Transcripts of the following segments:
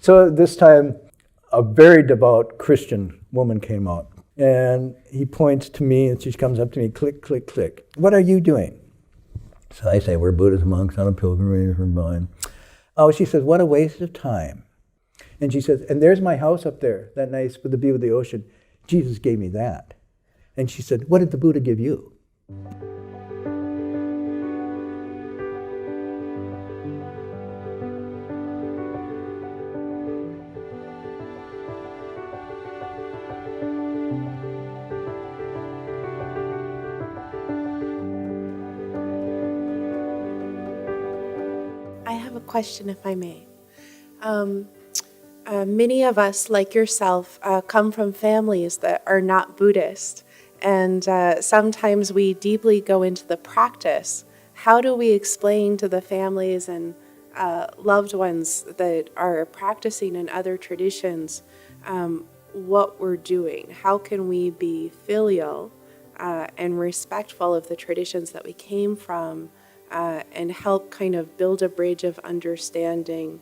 So this time, a very devout Christian woman came out. And he points to me, and she comes up to me, click, click, click. What are you doing? So I say, we're Buddhist monks on a pilgrimage from mine. Oh, she says, what a waste of time. And she says, and there's my house up there, that nice with the view of the ocean. Jesus gave me that. And she said, what did the Buddha give you? I have a question, if I may. Many of us, like yourself, come from families that are not Buddhist, and sometimes we deeply go into the practice. How do we explain to the families and loved ones that are practicing in other traditions what we're doing? How can we be filial and respectful of the traditions that we came from and help kind of build a bridge of understanding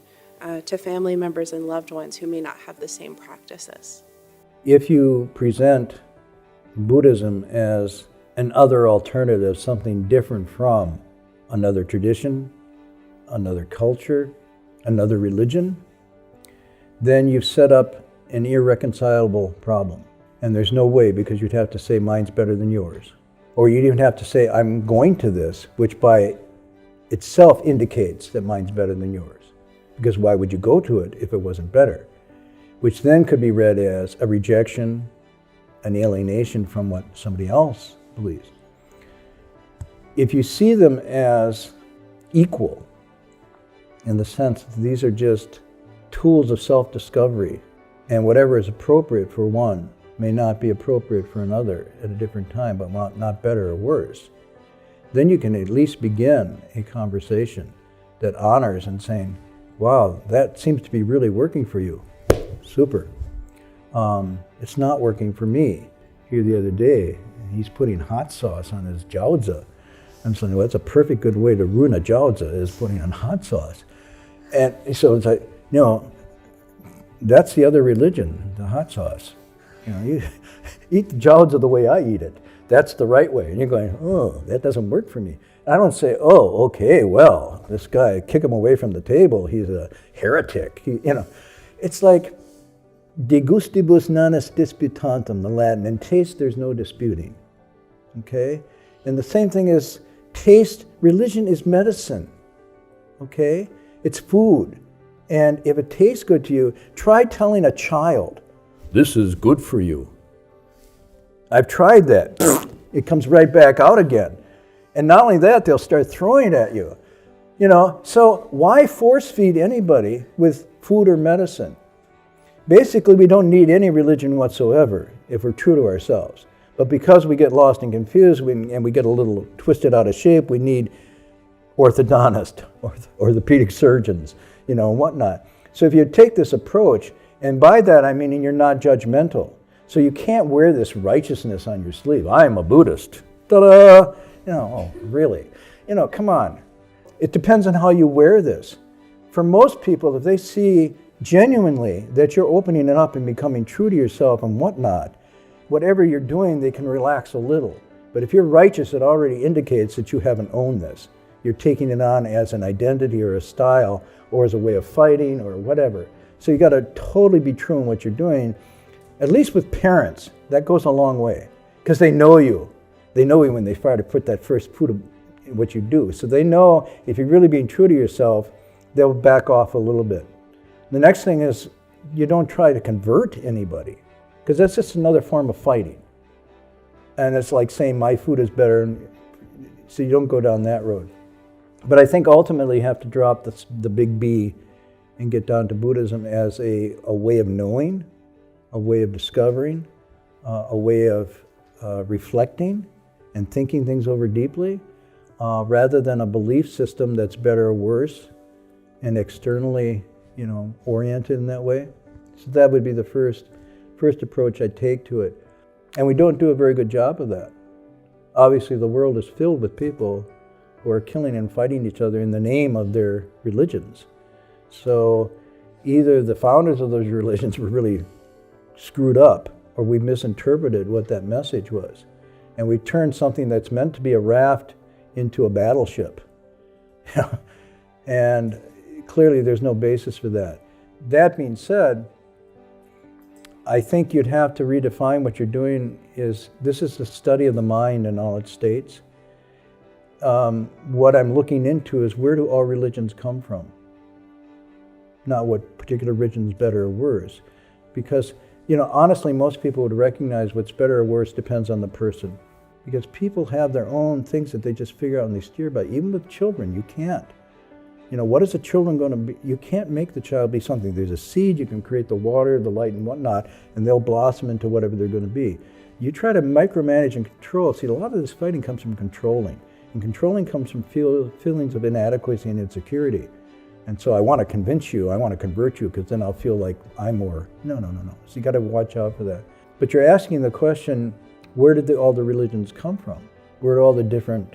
to family members and loved ones who may not have the same practices? If you present Buddhism as an other alternative, something different from another tradition, another culture, another religion, then you've set up an irreconcilable problem. And there's no way, because you'd have to say mine's better than yours. Or you'd even have to say, I'm going to this, which by itself indicates that mine's better than yours. Because why would you go to it if it wasn't better? Which then could be read as a rejection, an alienation from what somebody else believes. If you see them as equal, in the sense that these are just tools of self-discovery, and whatever is appropriate for one may not be appropriate for another at a different time, but not better or worse, then you can at least begin a conversation that honors and saying, wow, that seems to be really working for you. Super. It's not working for me. Here the other day, he's putting hot sauce on his jiaozi. I'm saying, well, that's a perfect good way to ruin a jiaozi, is putting on hot sauce. And so it's like, you know, that's the other religion, the hot sauce. You know, you eat the jiaozi the way I eat it. That's the right way. And you're going, oh, that doesn't work for me. I don't say, oh, okay, well, this guy, kick him away from the table. He's a heretic. It's like, de gustibus non est disputantum, the Latin. In taste, there's no disputing. Okay? And the same thing is taste. Religion is medicine. Okay? It's food. And if it tastes good to you, try telling a child, this is good for you. I've tried that. It comes right back out again. And not only that, they'll start throwing it at you. So why force feed anybody with food or medicine? Basically, we don't need any religion whatsoever if we're true to ourselves. But because we get lost and confused and we get a little twisted out of shape, we need orthodontists, orthopedic surgeons, and whatnot. So if you take this approach, and by that I mean you're not judgmental. So you can't wear this righteousness on your sleeve. I'm a Buddhist. Ta-da! Oh, really? Come on. It depends on how you wear this. For most people, if they see genuinely that you're opening it up and becoming true to yourself and whatnot, whatever you're doing, they can relax a little. But if you're righteous, it already indicates that you haven't owned this. You're taking it on as an identity or a style or as a way of fighting or whatever. So you got to totally be true in what you're doing. At least with parents, that goes a long way because they know you. They know you when they try to put that first foot in what you do. So they know if you're really being true to yourself, they'll back off a little bit. The next thing is you don't try to convert anybody because that's just another form of fighting. And it's like saying my food is better, so you don't go down that road. But I think ultimately you have to drop the big B and get down to Buddhism as a way of knowing, a way of discovering, a way of reflecting and thinking things over deeply, rather than a belief system that's better or worse and externally, oriented in that way. So that would be the first approach I'd take to it. And we don't do a very good job of that. Obviously, the world is filled with people who are killing and fighting each other in the name of their religions. So either the founders of those religions were really screwed up, or we misinterpreted what that message was. And we turned something that's meant to be a raft into a battleship. And clearly there's no basis for that. That being said, I think you'd have to redefine what you're doing this is the study of the mind in all its states. What I'm looking into is, where do all religions come from? Not what particular religion is better or worse. Because, honestly, most people would recognize what's better or worse depends on the person. Because people have their own things that they just figure out and they steer by. Even with children, you can't. What is the children going to be? You can't make the child be something. There's a seed, you can create the water, the light, and whatnot, and they'll blossom into whatever they're going to be. You try to micromanage and control. See, a lot of this fighting comes from controlling. And controlling comes from feelings of inadequacy and insecurity. And so I want to convince you, I want to convert you, because then I'll feel like I'm more. No. So you got to watch out for that. But you're asking the question, where did all the religions come from? Where did all the different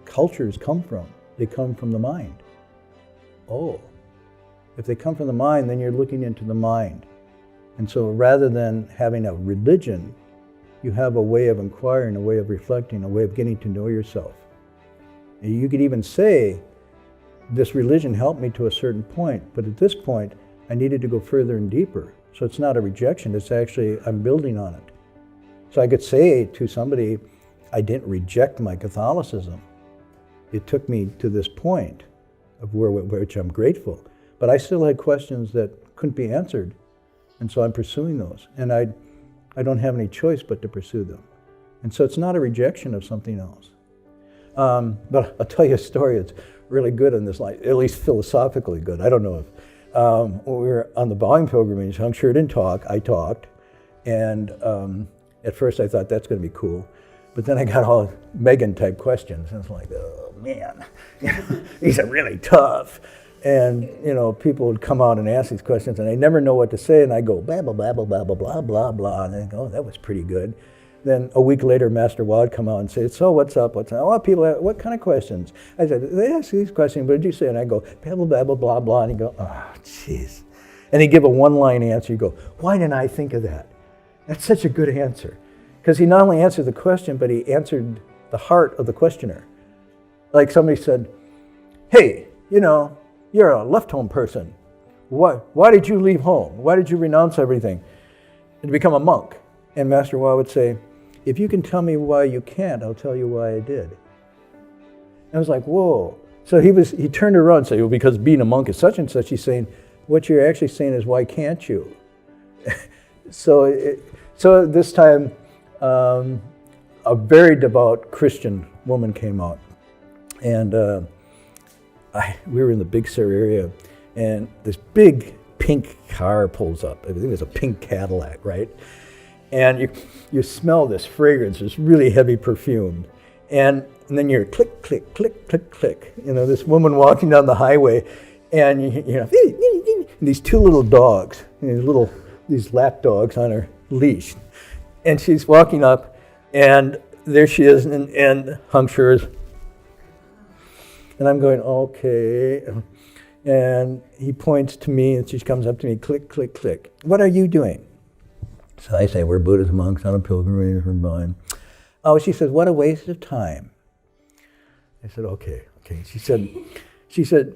cultures come from? They come from the mind. Oh, if they come from the mind, then you're looking into the mind. And so rather than having a religion, you have a way of inquiring, a way of reflecting, a way of getting to know yourself. And you could even say, this religion helped me to a certain point, but at this point, I needed to go further and deeper. So it's not a rejection, it's actually, I'm building on it. So I could say to somebody, I didn't reject my Catholicism. It took me to this point of which I'm grateful. But I still had questions that couldn't be answered. And so I'm pursuing those. And I don't have any choice but to pursue them. And so it's not a rejection of something else. But I'll tell you a story that's really good in this life, at least philosophically good. I don't know if, when we were on the volume pilgrimage, Hung Sure didn't talk, I talked. And at first I thought that's going to be cool. But then I got all Megan type questions. And it's like, oh man, these are really tough. And, people would come out and ask these questions and I never know what to say. And I go, blah, blah, blah, blah, blah, blah, blah, blah, blah. And I go, oh, that was pretty good. Then a week later, Master Wa would come out and say, so what's up? Oh, people, what kind of questions? I said, they ask these questions, what did you say? And I go, blah, blah, blah, blah, blah, blah. And he'd go, oh, jeez. And he'd give a one-line answer. You go, why didn't I think of that? That's such a good answer. Because he not only answered the question, but he answered the heart of the questioner. Like somebody said, hey, you're a left home person. Why did you leave home? Why did you renounce everything and become a monk? And Master Wa would say, if you can tell me why you can't, I'll tell you why I did. And I was like, whoa. So he turned around and said, well, because being a monk is such and such. He's saying, what you're actually saying is, why can't you? So this time, a very devout Christian woman came out. And we were in the Big Sur area, and this big pink car pulls up. I think it was a pink Cadillac, right? And you smell this fragrance, this really heavy perfume. And then you're click, click, click, click, click. This woman walking down the highway, and these two little dogs, these lap dogs on her leash. And she's walking up, and there she is, and Hung Sure is. And I'm going, okay. And he points to me, and she comes up to me, click, click, click. What are you doing? So I say, we're Buddhist monks on a pilgrimage from mine. Oh, she says, what a waste of time. I said, okay. She said,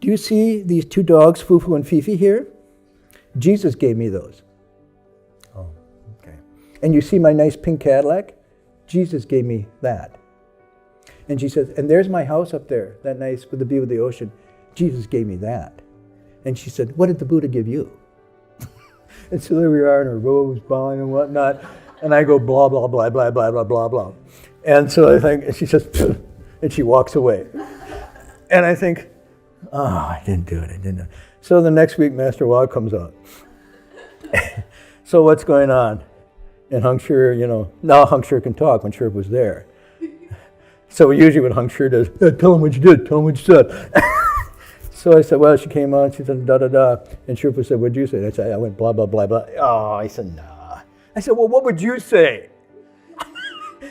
do you see these two dogs, Fufu and Fifi here? Jesus gave me those. Oh, okay. And you see my nice pink Cadillac? Jesus gave me that. And she says, and there's my house up there, that nice with the view of the ocean. Jesus gave me that. And she said, what did the Buddha give you? And so there we are in our robes, bowing and whatnot. And I go, blah, blah, blah, blah, blah, blah, blah, blah. And so I think, and she says, and she walks away. And I think, oh, I didn't do it. So the next week, Master Wa comes out. So what's going on? And Hung Sure, now Hung Sure can talk when Sherpa was there. So usually what Hung Sure does, tell him what you did, tell him what you said. So I said, well, she came on, she said, da-da-da. And Sherpa said, what'd you say? And I went, blah, blah, blah, blah. Oh, I said, nah. I said, well, what would you say?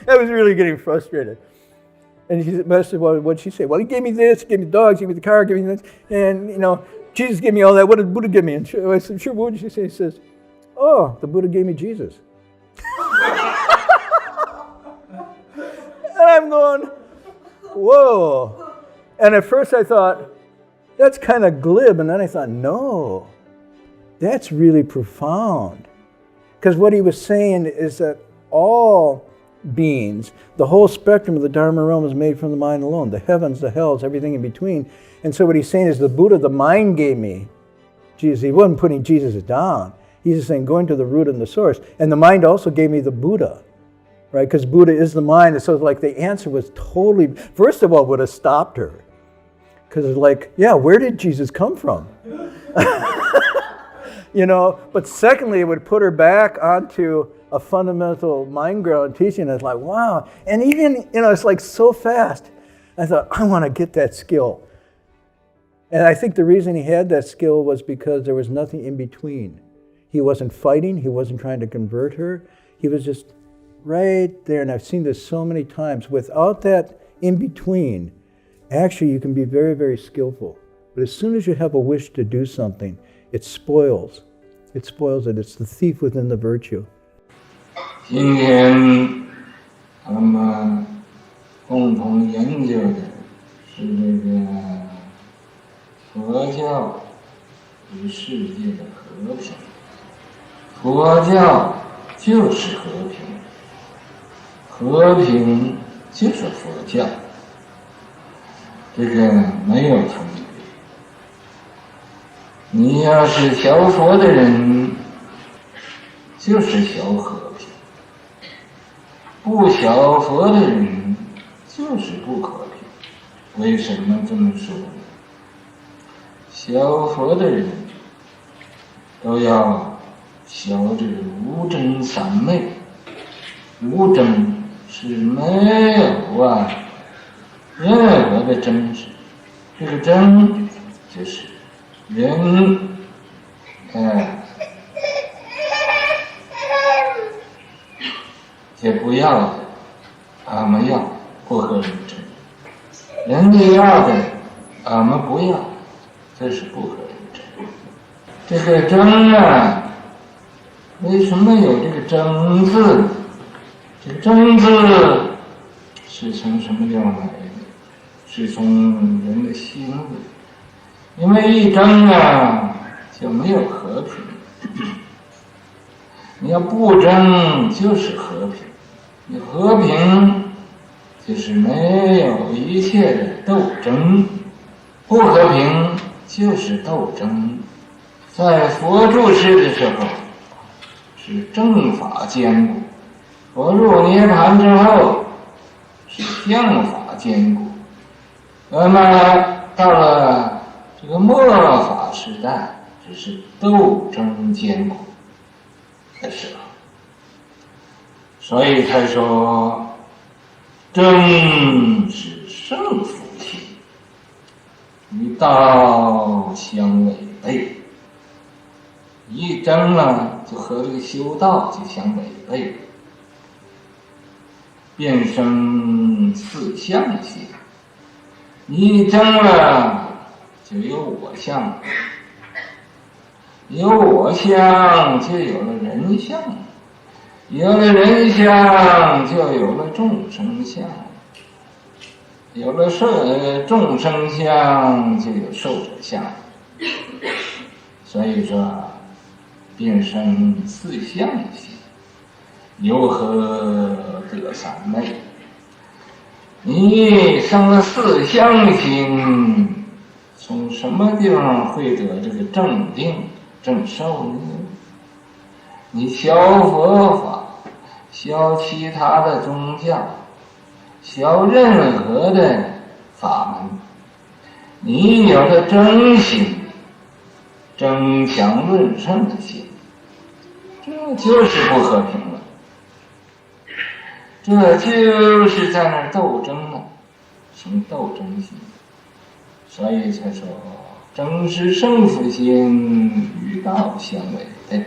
I was really getting frustrated. And she said, Master, what'd she say? Well, he gave me this, he gave me the dogs, he gave me the car, gave me this. And, Jesus gave me all that. What did Buddha give me? And I said, sure, what would you say? He says, oh, the Buddha gave me Jesus. And I'm going, whoa. And at first I thought, that's kind of glib. And then I thought, no, that's really profound. Because what he was saying is that all beings, the whole spectrum of the Dharma realm is made from the mind alone. The heavens, the hells, everything in between. And so what he's saying is the Buddha, the mind gave me Jesus. He wasn't putting Jesus down. He's just saying going to the root and the source. And the mind also gave me the Buddha, right? Because Buddha is the mind. And so like the answer was totally, first of all, would have stopped her. Because it's like, yeah, where did Jesus come from? You know, but secondly, it would put her back onto a fundamental mind ground teaching. It's like, wow. And even, you know, it's like so fast. I thought, I want to get that skill. And I think the reason he had that skill was because there was nothing in between. He wasn't fighting. He wasn't trying to convert her. He was just right there. And I've seen this so many times. Without that in between, actually you can be very, very skillful. But as soon as you have a wish to do something, it spoils. It spoils it. It's the thief within the virtue. 今天我们共同研究的是这个佛教与世界的和平。佛教就是和平，和平就是佛教，这个没有冲突。你要是学佛的人，就是学和平；不学佛的人，就是不和平。为什么这么说呢？学佛的人都要学这个无争三昧。无争是没有任何的争执，这个争就是人也不要的，俺们要，不和人争；人家要的，俺们不要，这是不和人争。这个争啊，为什么有这个争字？这个争字是从什么地方来的？是从人的心里。因为一争啊，就没有和平。你要不争，就是和平。你和平，就是没有一切的斗争；不和平，就是斗争。在佛住世的时候，是正法坚固；佛入涅槃之后，是相法坚固。那么到了这个末法时代，只是斗争坚固的时候，所以才说争是胜负心，与道相违背。一争了，就和这个修道就相违背，变成四相心。一争了，就有我相，有我相就有了人相，有了人相就有了众生相，有了众生相就有寿者相。所以说变成四相心，由何得三昧？你生了四相心，从什么地方会得这个正定正受呢？你学佛法，学其他的宗教，学任何的法门，你有了真心，争强论胜的心，这就是不和平了，这就是在那儿斗争了，生斗争心。所以才说争是胜负心，与道相违背，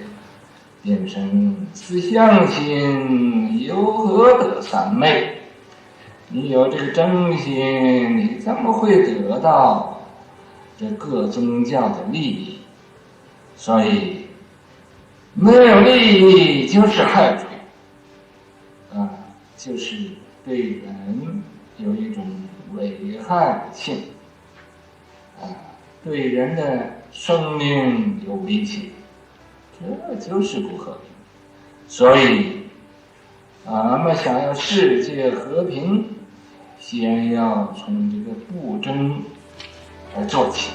变成四相心，由何得三昧？你有这个真心，你怎么会得到这各宗教的利益，所以没有利益就是害处，就是对人有一种危害性，对人的生命有威胁，这就是不和平。所以俺们想要世界和平，先要从这个不争而做起。